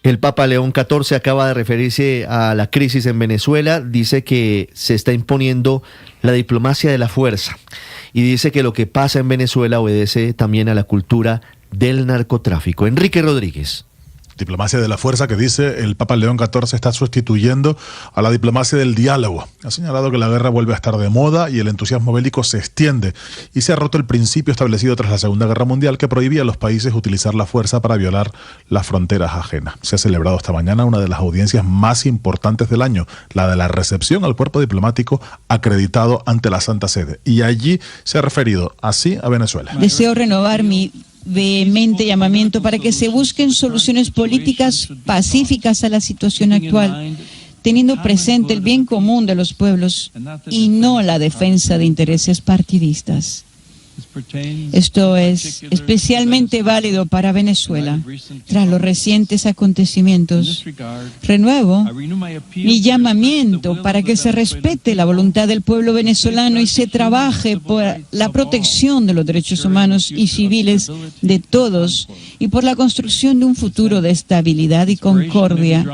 El Papa León XIV acaba de referirse a la crisis en Venezuela, dice que se está imponiendo la diplomacia de la fuerza y dice que lo que pasa en Venezuela obedece también a la cultura del narcotráfico. Enrique Rodríguez. Diplomacia de la fuerza que dice el Papa León XIV está sustituyendo a la diplomacia del diálogo. Ha señalado que la guerra vuelve a estar de moda y el entusiasmo bélico se extiende y se ha roto el principio establecido tras la Segunda Guerra Mundial que prohibía a los países utilizar la fuerza para violar las fronteras ajenas. Se ha celebrado esta mañana una de las audiencias más importantes del año, la de la recepción al cuerpo diplomático acreditado ante la Santa Sede. Y allí se ha referido así a Venezuela. Deseo renovar mi vehemente llamamiento para que se busquen soluciones políticas pacíficas a la situación actual, teniendo presente el bien común de los pueblos y no la defensa de intereses partidistas. Esto es especialmente válido para Venezuela. Tras los recientes acontecimientos, renuevo mi llamamiento para que se respete la voluntad del pueblo venezolano y se trabaje por la protección de los derechos humanos y civiles de todos y por la construcción de un futuro de estabilidad y concordia,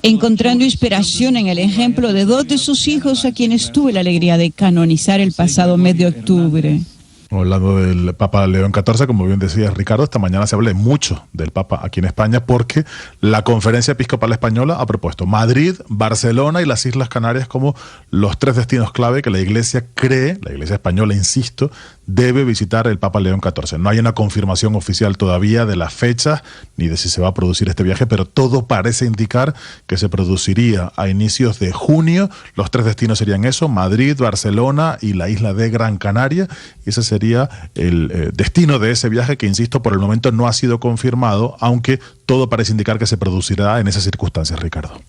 encontrando inspiración en el ejemplo de dos de sus hijos a quienes tuve la alegría de canonizar el pasado mes de octubre. Hablando del Papa León XIV, como bien decía Ricardo, esta mañana se habla mucho del Papa aquí en España porque la Conferencia Episcopal Española ha propuesto Madrid, Barcelona y las Islas Canarias como los 3 destinos clave que la Iglesia cree, la Iglesia española, insisto, debe visitar el Papa León XIV. No hay una confirmación oficial todavía de las fechas ni de si se va a producir este viaje, pero todo parece indicar que se produciría a inicios de junio. Los 3 destinos serían eso, Madrid, Barcelona y la isla de Gran Canaria. Y ese sería el destino de ese viaje que, insisto, por el momento no ha sido confirmado, aunque todo parece indicar que se producirá en esas circunstancias, Ricardo.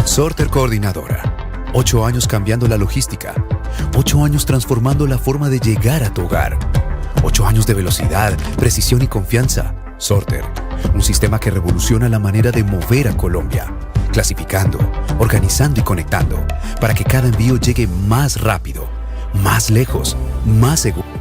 Sorter Coordinadora. 8 años cambiando la logística. 8 años transformando la forma de llegar a tu hogar. 8 años de velocidad, precisión y confianza. Sorter, un sistema que revoluciona la manera de mover a Colombia. Clasificando, organizando y conectando para que cada envío llegue más rápido, más lejos, más seguro.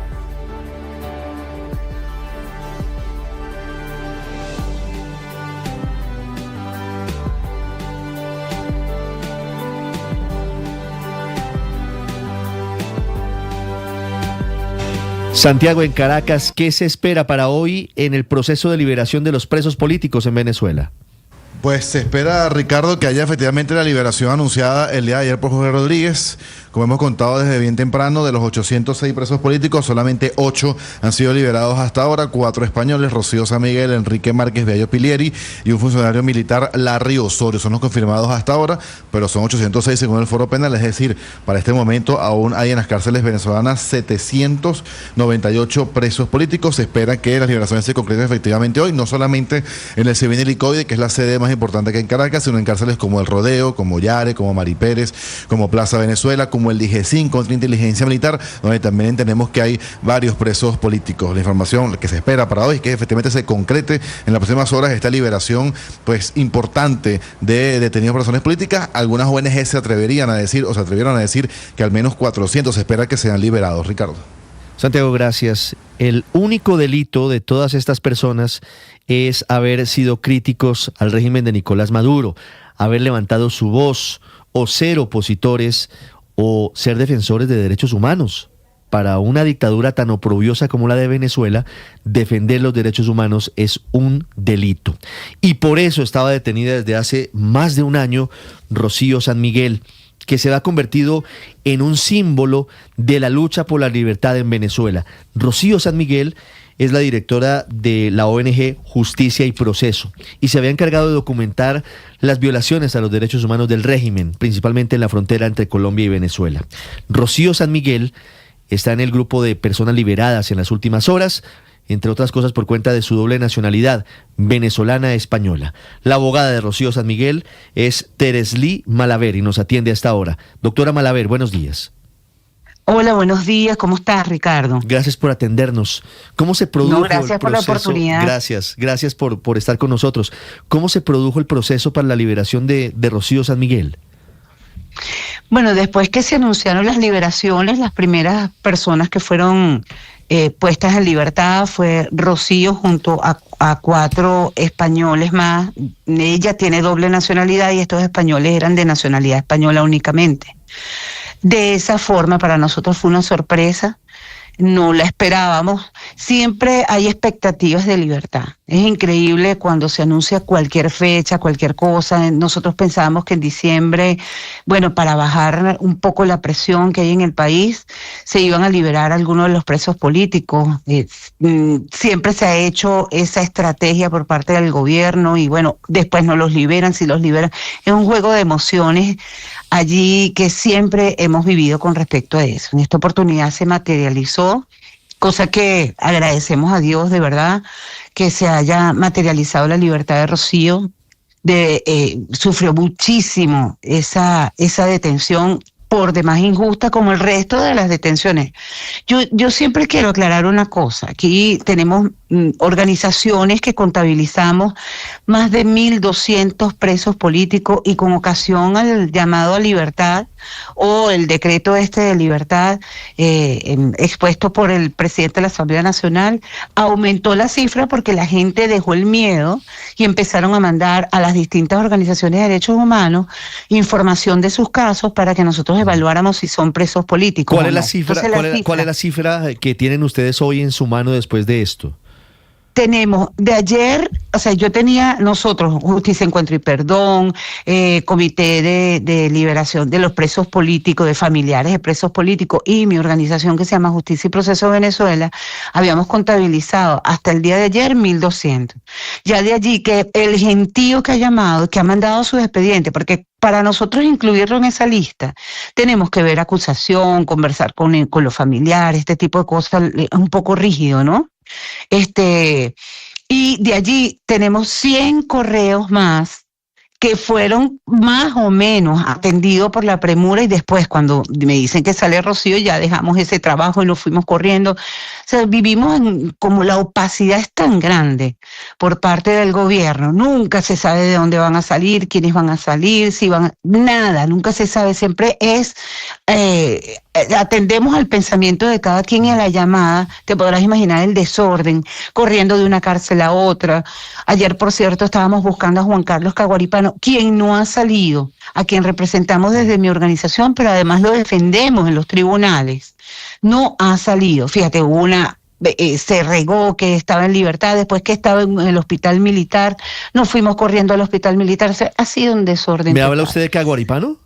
Santiago, en Caracas, ¿qué se espera para hoy en el proceso de liberación de los presos políticos en Venezuela? Pues se espera, Ricardo, que haya efectivamente la liberación anunciada el día de ayer por Jorge Rodríguez. Como hemos contado desde bien temprano, de los 806 presos políticos, solamente 8 han sido liberados hasta ahora, 4 españoles, Rocío San Miguel, Enrique Márquez Bello Pilieri y un funcionario militar, Larry Osorio. Son los confirmados hasta ahora, pero son 806 según el Foro Penal, es decir, para este momento aún hay en las cárceles venezolanas 798 presos políticos. Se espera que las liberaciones se concreten efectivamente hoy, no solamente en el Cebin Helicoide, que es la sede más importante que en Caracas, sino en cárceles como El Rodeo, como Yare, como Mari Pérez, como Plaza Venezuela, como el DG5, contra inteligencia militar, donde también entendemos que hay varios presos políticos. La información que se espera para hoy es que efectivamente se concrete en las próximas horas esta liberación pues importante de detenidos por razones políticas. Algunas ONG se atrevieron a decir que al menos 400 se espera que sean liberados. Ricardo. Santiago, gracias. El único delito de todas estas personas es haber sido críticos al régimen de Nicolás Maduro, haber levantado su voz o ser opositores o ser defensores de derechos humanos. Para una dictadura tan oprobiosa como la de Venezuela, defender los derechos humanos es un delito. Y por eso estaba detenida desde hace más de un año Rocío San Miguel, que se ha convertido en un símbolo de la lucha por la libertad en Venezuela. Rocío San Miguel es la directora de la ONG Justicia y Proceso y se había encargado de documentar las violaciones a los derechos humanos del régimen, principalmente en la frontera entre Colombia y Venezuela. Rocío San Miguel está en el grupo de personas liberadas en las últimas horas, entre otras cosas por cuenta de su doble nacionalidad, venezolana-española. La abogada de Rocío San Miguel es Teresly Malaver y nos atiende a esta hora. Doctora Malaver, buenos días. Hola, buenos días. ¿Cómo estás, Ricardo? Gracias por atendernos. ¿Cómo se produjo gracias el proceso? Por la oportunidad. Gracias por estar con nosotros. ¿Cómo se produjo el proceso para la liberación de Rocío San Miguel? Bueno, después que se anunciaron las liberaciones, las primeras personas que fueron puestas en libertad fue Rocío junto a 4 españoles más. Ella tiene doble nacionalidad y estos españoles eran de nacionalidad española únicamente. De esa forma, para nosotros fue una sorpresa. No la esperábamos. Siempre hay expectativas de libertad. Es increíble cuando se anuncia cualquier fecha, cualquier cosa. Nosotros pensábamos que en diciembre, bueno, para bajar un poco la presión que hay en el país, se iban a liberar algunos de los presos políticos. Siempre se ha hecho esa estrategia por parte del gobierno y bueno, después no los liberan, si los liberan. Es un juego de emociones allí que siempre hemos vivido con respecto a eso. En esta oportunidad se materializó, cosa que agradecemos a Dios de verdad, que se haya materializado la libertad de Rocío. Sufrió muchísimo esa detención, por demás injusta, como el resto de las detenciones. Yo siempre quiero aclarar una cosa. Aquí tenemos organizaciones que contabilizamos más de 1.200 presos políticos y con ocasión al llamado a libertad o el decreto de libertad expuesto por el presidente de la Asamblea Nacional, aumentó la cifra porque la gente dejó el miedo y empezaron a mandar a las distintas organizaciones de derechos humanos información de sus casos para que nosotros evaluáramos si son presos políticos. ¿Cuál o es no. la cifra? Entonces, ¿Cuál es la cifra que tienen ustedes hoy en su mano después de esto? Tenemos de ayer, o sea, nosotros, Justicia, Encuentro y Perdón, Comité de Liberación de los Presos Políticos, de familiares de presos políticos y mi organización que se llama Justicia y Proceso Venezuela, habíamos contabilizado hasta el día de ayer 1.200. Ya de allí que el gentío que ha llamado, que ha mandado sus expedientes, porque para nosotros incluirlo en esa lista, tenemos que ver acusación, conversar con los familiares, este tipo de cosas, es un poco rígido, ¿no? Y de allí tenemos 100 correos más que fueron más o menos atendidos por la premura y después cuando me dicen que sale Rocío ya dejamos ese trabajo y nos fuimos corriendo. O sea, vivimos como la opacidad es tan grande por parte del gobierno. Nunca se sabe de dónde van a salir, quiénes van a salir, nada, nunca se sabe. Siempre es... atendemos al pensamiento de cada quien y a la llamada. Te podrás imaginar el desorden, corriendo de una cárcel a otra. Ayer, por cierto, estábamos buscando a Juan Carlos Caguaripano, quien no ha salido, a quien representamos desde mi organización, pero además lo defendemos en los tribunales. No ha salido. Fíjate, se regó que estaba en libertad, después que estaba en el hospital militar, nos fuimos corriendo al hospital militar. O sea, ha sido un desorden. ¿Me habla usted de Caguaripano?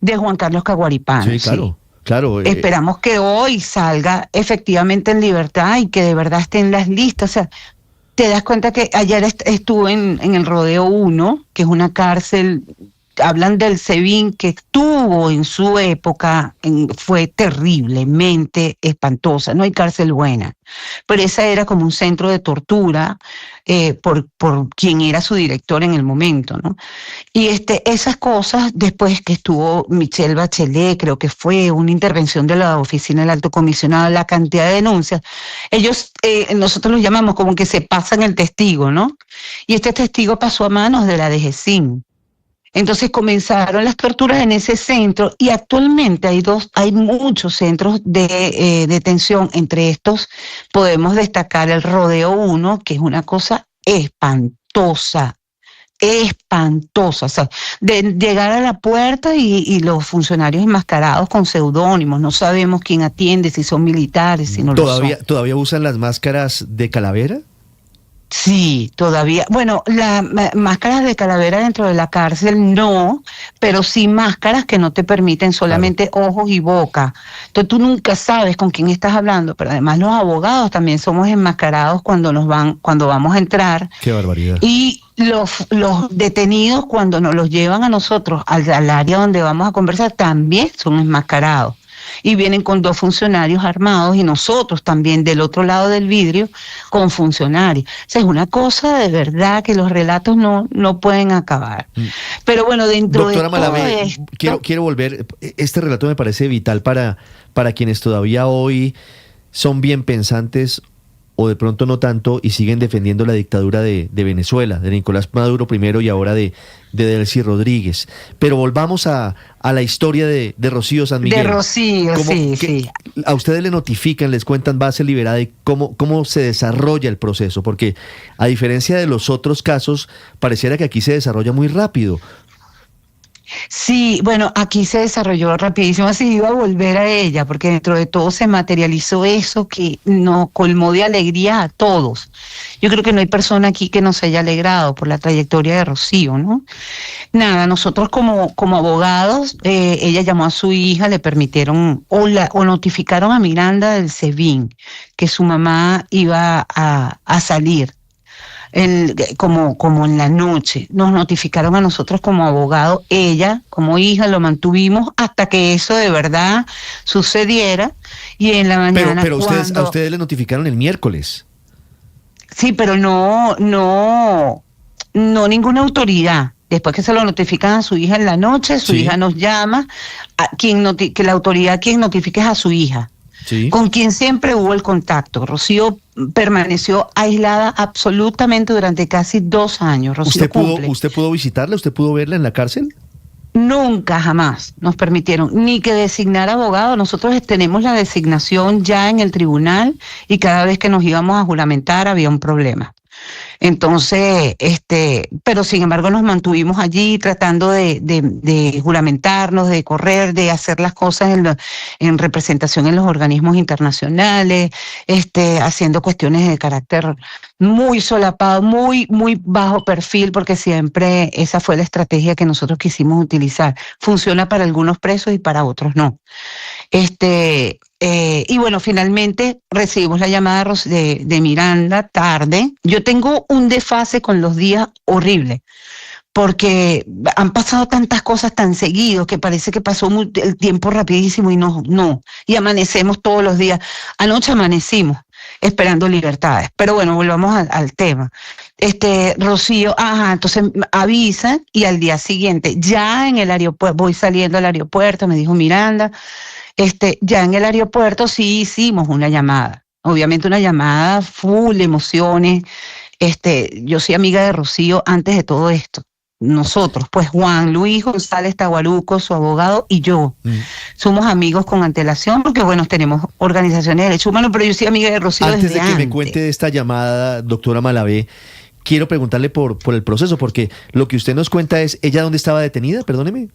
De Juan Carlos Caguaripano. Sí, claro. Sí. Claro, esperamos que hoy salga efectivamente en libertad y que de verdad esté en las listas. O sea, te das cuenta que ayer estuve en el Rodeo 1, que es una cárcel, hablan del SEBIN, que estuvo en su época, fue terriblemente espantosa, no hay cárcel buena, pero esa era como un centro de tortura por quien era su director en el momento, ¿no? Y esas cosas, después que estuvo Michelle Bachelet, creo que fue una intervención de la oficina del alto comisionado, la cantidad de denuncias, nosotros los llamamos como que se pasan el testigo, ¿no? Y este testigo pasó a manos de la DGCIN. Entonces comenzaron las torturas en ese centro y actualmente hay muchos centros de detención. Entre estos podemos destacar el Rodeo 1, que es una cosa espantosa. O sea, de llegar a la puerta y los funcionarios enmascarados con seudónimos, no sabemos quién atiende, si son militares, si no lo son. ¿Todavía usan las máscaras de calavera? Sí, todavía. Bueno, las máscaras de calavera dentro de la cárcel no, pero sí máscaras que no te permiten solamente ojos y boca. Entonces tú nunca sabes con quién estás hablando, pero además los abogados también somos enmascarados cuando vamos a entrar. Qué barbaridad. Y los detenidos cuando nos los llevan a nosotros al área donde vamos a conversar también son enmascarados. Y vienen con 2 funcionarios armados y nosotros también del otro lado del vidrio con funcionarios. O sea, es una cosa de verdad que los relatos no pueden acabar. Pero bueno, dentro Doctora de todo Malavé, esto... quiero volver. Este relato me parece vital para quienes todavía hoy son bien pensantes o de pronto no tanto, y siguen defendiendo la dictadura de Venezuela, de Nicolás Maduro primero y ahora de Delcy Rodríguez. Pero volvamos a la historia de Rocío San Miguel. De Rocío, sí. A ustedes le notifican, les cuentan, va a ser liberada, y cómo se desarrolla el proceso, porque a diferencia de los otros casos, pareciera que aquí se desarrolla muy rápido. Sí, bueno, aquí se desarrolló rapidísimo, así iba a volver a ella, porque dentro de todo se materializó eso que nos colmó de alegría a todos. Yo creo que no hay persona aquí que no se haya alegrado por la trayectoria de Rocío, ¿no? Nada, nosotros como abogados, ella llamó a su hija, le permitieron o notificaron a Miranda del SEBIN que su mamá iba a salir. Como en la noche, nos notificaron a nosotros como abogado, ella como hija lo mantuvimos hasta que eso de verdad sucediera, y en la mañana pero a ustedes le notificaron el miércoles. Sí, pero no ninguna autoridad. Después que se lo notifican a su hija en la noche, su hija nos llama, que la autoridad quien notifique es a su hija. Sí. Con quien siempre hubo el contacto. Rocío permaneció aislada absolutamente durante casi 2 años. Rocío ¿Usted pudo visitarla? ¿Usted pudo verla en la cárcel? Nunca, jamás nos permitieron ni que designara abogado. Nosotros tenemos la designación ya en el tribunal y cada vez que nos íbamos a juramentar había un problema. Entonces, pero sin embargo nos mantuvimos allí tratando de juramentarnos, de correr, de hacer las cosas en representación en los organismos internacionales, haciendo cuestiones de carácter muy solapado, muy, muy bajo perfil, porque siempre esa fue la estrategia que nosotros quisimos utilizar. Funciona para algunos presos y para otros no. Y bueno, finalmente recibimos la llamada de Miranda tarde. Yo tengo un desfase con los días horrible, porque han pasado tantas cosas tan seguidos que parece que pasó el tiempo rapidísimo y no. Y amanecemos todos los días. Anoche amanecimos esperando libertades. Pero bueno, volvamos al tema. Rocío, entonces avisan y al día siguiente, ya en el aeropuerto, voy saliendo al aeropuerto, me dijo Miranda, ya en el aeropuerto sí hicimos una llamada, obviamente una llamada full emociones. Yo soy amiga de Rocío antes de todo esto. Nosotros, pues Juan Luis González Tahuaruco, su abogado, y yo, somos amigos con antelación, porque bueno, tenemos organizaciones de derechos humanos, pero yo soy amiga de Rocío antes desde de que me cuente de esta llamada, doctora Malavé, quiero preguntarle por el proceso, porque lo que usted nos cuenta es, ¿ella dónde estaba detenida? Perdóneme.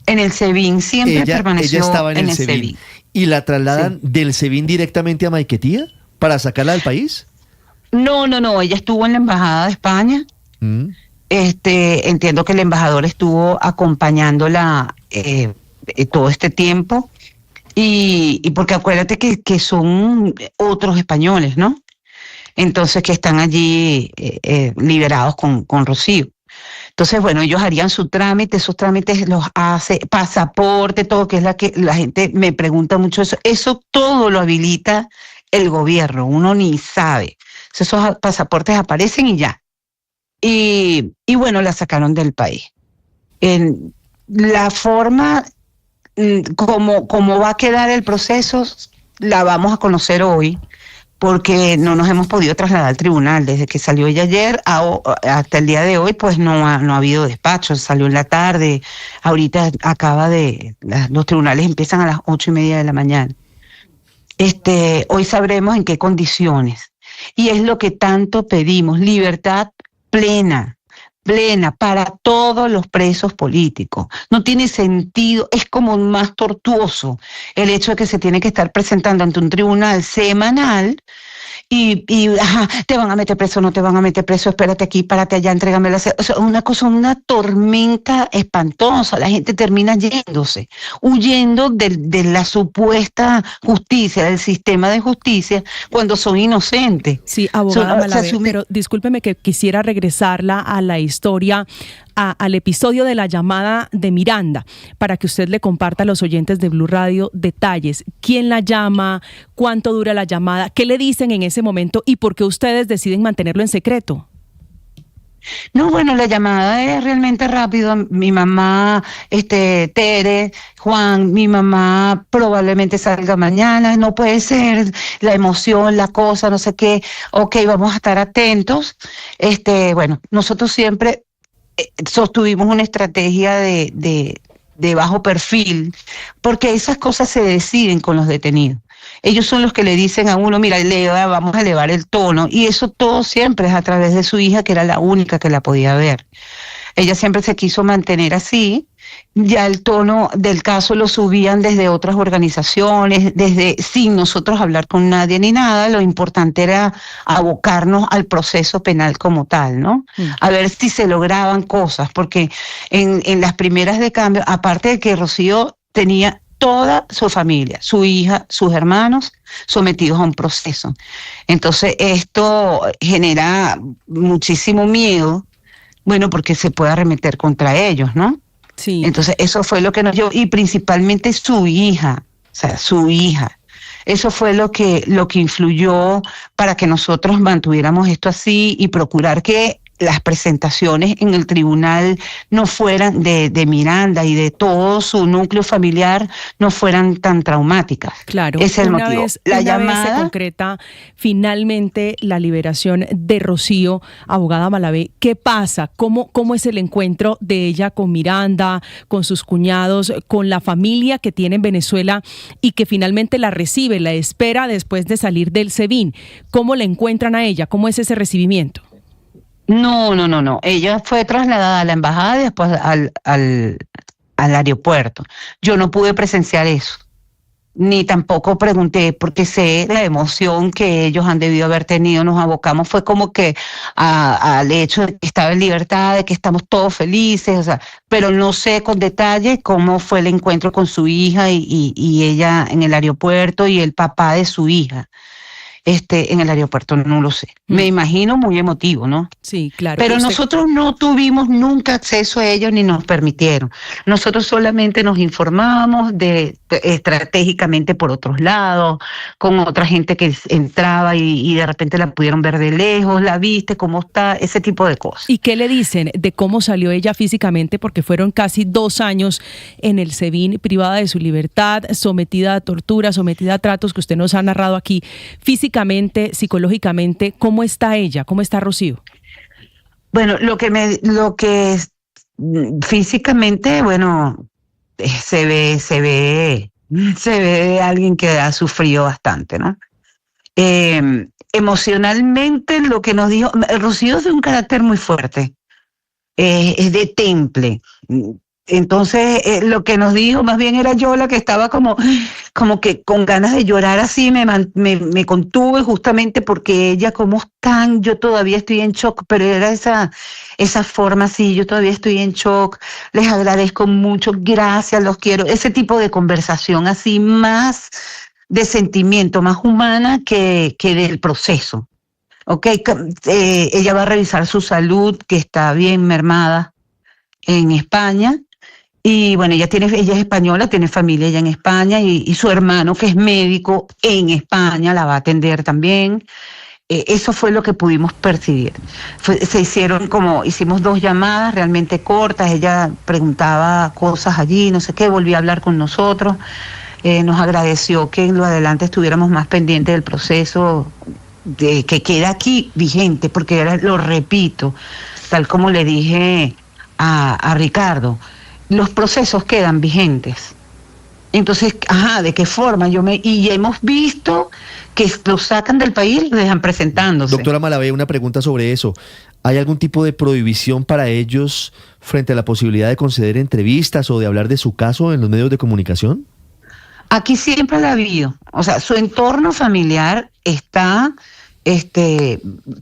En el SEBIN, siempre permaneció ella estaba en el SEBIN. ¿Y la trasladan del SEBIN directamente a Maiquetía para sacarla del país? No, ella estuvo en la Embajada de España. Entiendo que el embajador estuvo acompañándola todo este tiempo, y porque acuérdate que son otros españoles, ¿no? Entonces que están allí liberados con Rocío. Entonces, bueno, ellos harían su trámite, esos trámites los hace pasaporte, todo, que es la gente me pregunta mucho eso todo lo habilita el gobierno, uno ni sabe. Esos pasaportes aparecen y ya. Y bueno, la sacaron del país. En la forma como va a quedar el proceso, la vamos a conocer hoy, porque no nos hemos podido trasladar al tribunal. Desde que salió ella ayer hasta el día de hoy, pues no ha habido despacho. Salió en la tarde, ahorita los tribunales empiezan a las 8:30 de la mañana. Hoy sabremos en qué condiciones. Y es lo que tanto pedimos, libertad plena para todos los presos políticos. No tiene sentido, es como más tortuoso el hecho de que se tiene que estar presentando ante un tribunal semanal y te van a meter preso, no te van a meter preso, espérate aquí, párate allá, entrégame la... O sea, una tormenta espantosa. La gente termina huyendo de la supuesta justicia, del sistema de justicia, cuando son inocentes. Sí, abogada Malavé, pero discúlpeme que quisiera regresarla a la historia, al episodio de la llamada de Miranda, para que usted le comparta a los oyentes de Blue Radio detalles. ¿Quién la llama? ¿Cuánto dura la llamada? ¿Qué le dicen en ese momento? ¿Y por qué ustedes deciden mantenerlo en secreto? No, bueno, la llamada es realmente rápido. Mi mamá, Tere, Juan, mi mamá probablemente salga mañana, no puede ser, la emoción, la cosa, no sé qué. Ok, vamos a estar atentos. Bueno, nosotros siempre sostuvimos una estrategia de bajo perfil, porque esas cosas se deciden con los detenidos. Ellos son los que le dicen a uno, mira, Leo, vamos a elevar el tono, y eso todo siempre es a través de su hija, que era la única que la podía ver. Ella siempre se quiso mantener así. Ya el tono del caso lo subían desde otras organizaciones, sin nosotros hablar con nadie ni nada. Lo importante era abocarnos al proceso penal como tal, ¿no? A ver si se lograban cosas, porque en las primeras de cambio, aparte de que Rocío tenía toda su familia, su hija, sus hermanos, sometidos a un proceso. Entonces esto genera muchísimo miedo, bueno, porque se puede arremeter contra ellos, ¿no? Sí. Entonces eso fue lo que nos dio, y principalmente su hija, o sea, su hija. Eso fue lo que influyó para que nosotros mantuviéramos esto así y procurar que las presentaciones en el tribunal no fueran de Miranda y de todo su núcleo familiar, no fueran tan traumáticas. Claro, ese es el motivo. Una vez se concreta finalmente la liberación de Rocío, abogada Malavé, ¿qué pasa? ¿Cómo es el encuentro de ella con Miranda, con sus cuñados, con la familia que tiene en Venezuela y que finalmente la recibe, la espera después de salir del SEBIN? ¿Cómo la encuentran a ella? ¿Cómo es ese recibimiento? No. Ella fue trasladada a la embajada y después al aeropuerto. Yo no pude presenciar eso, ni tampoco pregunté, porque sé la emoción que ellos han debido haber tenido. Nos abocamos, fue como que al hecho de que estaba en libertad, de que estamos todos felices, o sea, pero no sé con detalle cómo fue el encuentro con su hija y ella en el aeropuerto y el papá de su hija. En el aeropuerto, no lo sé. Me imagino muy emotivo, ¿no? Sí, claro. Pero nosotros no tuvimos nunca acceso a ellos ni nos permitieron. Nosotros solamente nos informábamos estratégicamente por otros lados, con otra gente que entraba y de repente la pudieron ver de lejos, la viste, cómo está, ese tipo de cosas. ¿Y qué le dicen de cómo salió ella físicamente? Porque fueron casi 2 años en el SEBIN, privada de su libertad, sometida a tortura, sometida a tratos que usted nos ha narrado aquí. Físicamente, psicológicamente, ¿cómo está ella? ¿Cómo está Rocío? Bueno, lo que físicamente, bueno, se ve alguien que ha sufrido bastante, ¿no? Emocionalmente, lo que nos dijo, Rocío es de un carácter muy fuerte, es de temple. Entonces, lo que nos dijo, más bien era yo la que estaba como que con ganas de llorar así, me contuve justamente porque ella, como están, yo todavía estoy en shock, pero era esa forma así, yo todavía estoy en shock, les agradezco mucho, gracias, los quiero, ese tipo de conversación así, más de sentimiento, más humana que del proceso. Okay, ella va a revisar su salud, que está bien mermada en España. Y bueno, ella es española, tiene familia allá en España y su hermano, que es médico en España, la va a atender también. Eso fue lo que pudimos percibir. Hicimos 2 llamadas realmente cortas, ella preguntaba cosas allí, no sé qué, volvió a hablar con nosotros, nos agradeció que en lo adelante estuviéramos más pendientes del proceso que queda aquí vigente, porque lo repito, tal como le dije a Ricardo, los procesos quedan vigentes. Entonces, ¿de qué forma? Y hemos visto que lo sacan del país y lo dejan presentándose. Doctora Malavé, una pregunta sobre eso. ¿Hay algún tipo de prohibición para ellos frente a la posibilidad de conceder entrevistas o de hablar de su caso en los medios de comunicación? Aquí siempre la ha habido. O sea, su entorno familiar está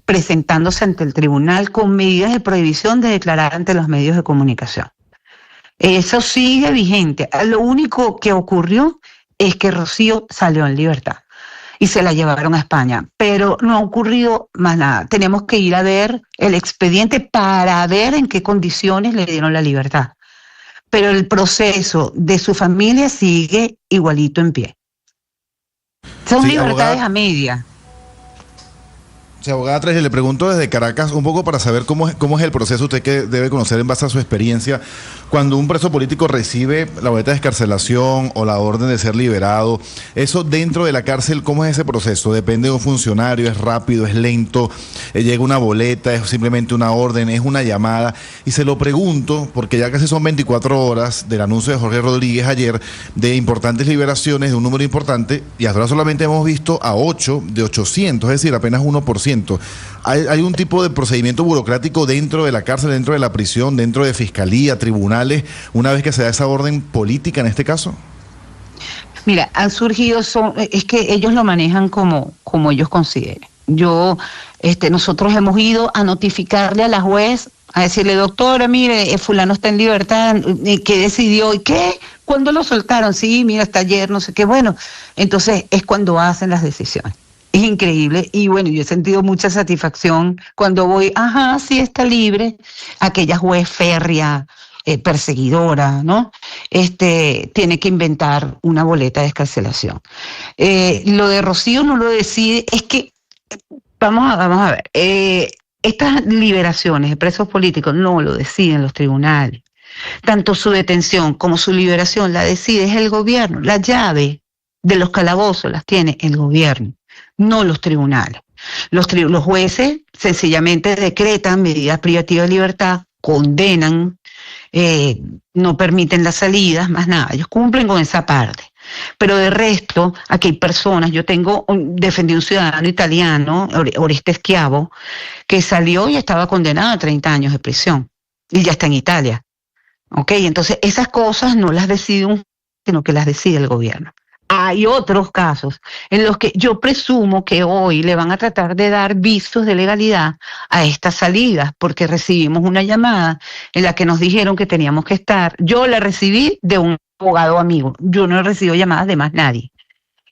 presentándose ante el tribunal con medidas de prohibición de declarar ante los medios de comunicación. Eso sigue vigente. Lo único que ocurrió es que Rocío salió en libertad y se la llevaron a España, pero no ha ocurrido más nada. Tenemos que ir a ver el expediente para ver en qué condiciones le dieron la libertad. Pero el proceso de su familia sigue igualito en pie. Son libertades a media. Sí, abogada Trejel, le pregunto desde Caracas un poco para saber cómo es el proceso, usted que debe conocer en base a su experiencia, cuando un preso político recibe la boleta de excarcelación o la orden de ser liberado, eso dentro de la cárcel, ¿cómo es ese proceso? ¿Depende de un funcionario? ¿Es rápido? ¿Es lento? ¿Llega una boleta? ¿Es simplemente una orden? ¿Es una llamada? Y se lo pregunto porque ya casi son 24 horas del anuncio de Jorge Rodríguez ayer de importantes liberaciones, de un número importante, y hasta ahora solamente hemos visto a 8 de 800, es decir, apenas 1%. ¿Hay un tipo de procedimiento burocrático dentro de la cárcel, dentro de la prisión, dentro de fiscalía, tribunales, una vez que se da esa orden política en este caso? Mira, han surgido, es que ellos lo manejan como ellos consideren. Nosotros hemos ido a notificarle a la juez, a decirle, doctora, mire, fulano está en libertad, ¿qué decidió? ¿Y qué? ¿Cuándo lo soltaron? Sí, mira, hasta ayer, no sé qué. Bueno, entonces es cuando hacen las decisiones. Es increíble y bueno, yo he sentido mucha satisfacción cuando voy, sí está libre, aquella juez férrea, perseguidora, ¿no? Tiene que inventar una boleta de excarcelación. Lo de Rocío no lo decide, es que, vamos a ver, estas liberaciones de presos políticos no lo deciden los tribunales. Tanto su detención como su liberación la decide el gobierno, la llave de los calabozos las tiene el gobierno, no los tribunales. Los jueces sencillamente decretan medidas privativas de libertad, condenan, no permiten las salidas, más nada, ellos cumplen con esa parte. Pero de resto, aquí hay personas, defendí un ciudadano italiano, Oreste Schiavo, que salió y estaba condenado a 30 años de prisión, y ya está en Italia. ¿Ok? Entonces esas cosas no las decide un juez, sino que las decide el gobierno. Hay otros casos en los que yo presumo que hoy le van a tratar de dar visos de legalidad a estas salidas, porque recibimos una llamada en la que nos dijeron que teníamos que estar. Yo la recibí de un abogado amigo, yo no he recibido llamadas de más nadie.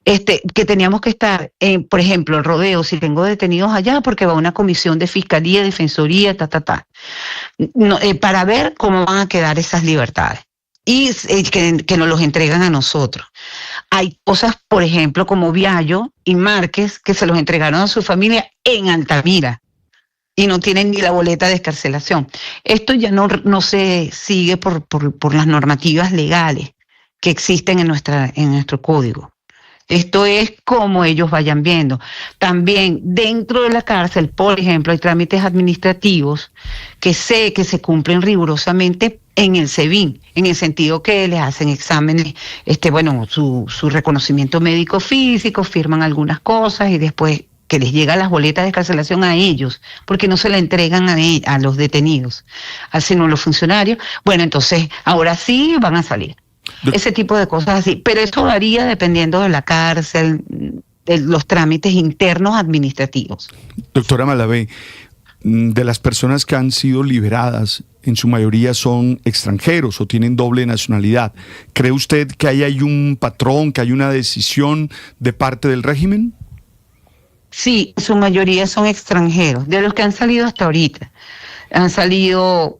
Que teníamos que estar, por ejemplo, el Rodeo, si tengo detenidos allá, porque va una comisión de fiscalía, defensoría, para ver cómo van a quedar esas libertades y que nos los entregan a nosotros. Hay cosas, por ejemplo, como Viallo y Márquez, que se los entregaron a su familia en Altamira y no tienen ni la boleta de excarcelación. Esto ya no se sigue por las normativas legales que existen en nuestro código. Esto es como ellos vayan viendo. También dentro de la cárcel, por ejemplo, hay trámites administrativos que sé que se cumplen rigurosamente en el SEBIN, en el sentido que les hacen exámenes, su reconocimiento médico físico, firman algunas cosas y después que les llega las boletas de excarcelación a ellos, porque no se la entregan a los detenidos, sino a los funcionarios. Bueno, entonces ahora sí van a salir. Ese tipo de cosas así, pero eso varía dependiendo de la cárcel, de los trámites internos administrativos. Doctora Malavé, de las personas que han sido liberadas, en su mayoría son extranjeros o tienen doble nacionalidad. ¿Cree usted que ahí hay un patrón, que hay una decisión de parte del régimen? Sí, su mayoría son extranjeros, de los que han salido hasta ahorita. Han salido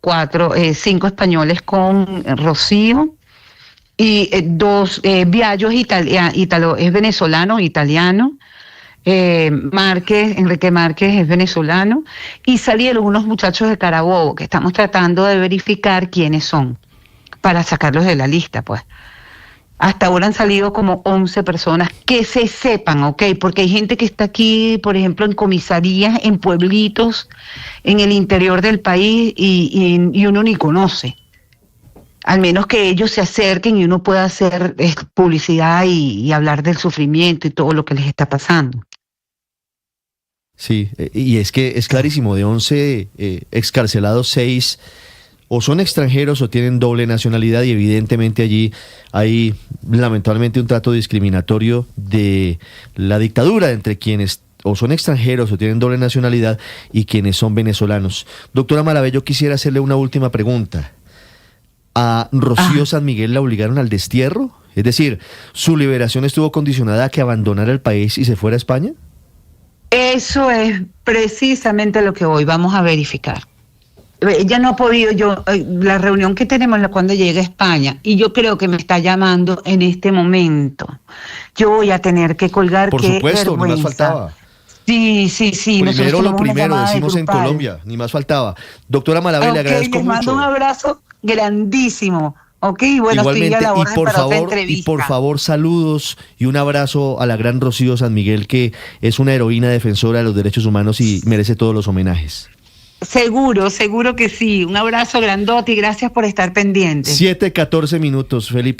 5 españoles con Rocío, y 2 Viallo es venezolano, italiano, Enrique Márquez es venezolano, y salieron unos muchachos de Carabobo que estamos tratando de verificar quiénes son para sacarlos de la lista, pues. Hasta ahora han salido como 11 personas que se sepan, ¿ok? Porque hay gente que está aquí, por ejemplo, en comisarías, en pueblitos, en el interior del país y uno ni conoce. Al menos que ellos se acerquen y uno pueda hacer publicidad y hablar del sufrimiento y todo lo que les está pasando. Sí, y es que es clarísimo, de 11 excarcelados, 6 o son extranjeros o tienen doble nacionalidad, y evidentemente allí hay lamentablemente un trato discriminatorio de la dictadura entre quienes o son extranjeros o tienen doble nacionalidad y quienes son venezolanos. Doctora Malavé, yo quisiera hacerle una última pregunta. ¿A Rocío San Miguel la obligaron al destierro? Es decir, ¿su liberación estuvo condicionada a que abandonara el país y se fuera a España? Eso es precisamente lo que hoy vamos a verificar. Ella no ha podido, la reunión que tenemos cuando llegue a España, y yo creo que me está llamando en este momento. Yo voy a tener que colgar. Por supuesto, no nos faltaba. Sí. Primero lo primero, decimos en grupal. Colombia, ni más faltaba. Doctora Malavé, le agradezco les mando mucho. un abrazo grandísimo. Ok, bueno, Igualmente, estoy a la y orden por para otra favor, entrevista. saludos y un abrazo a la gran Rocío San Miguel, que es una heroína defensora de los derechos humanos y merece todos los homenajes. Seguro que sí. Un abrazo grandote y gracias por estar pendiente. 7:14 minutos, Felipe.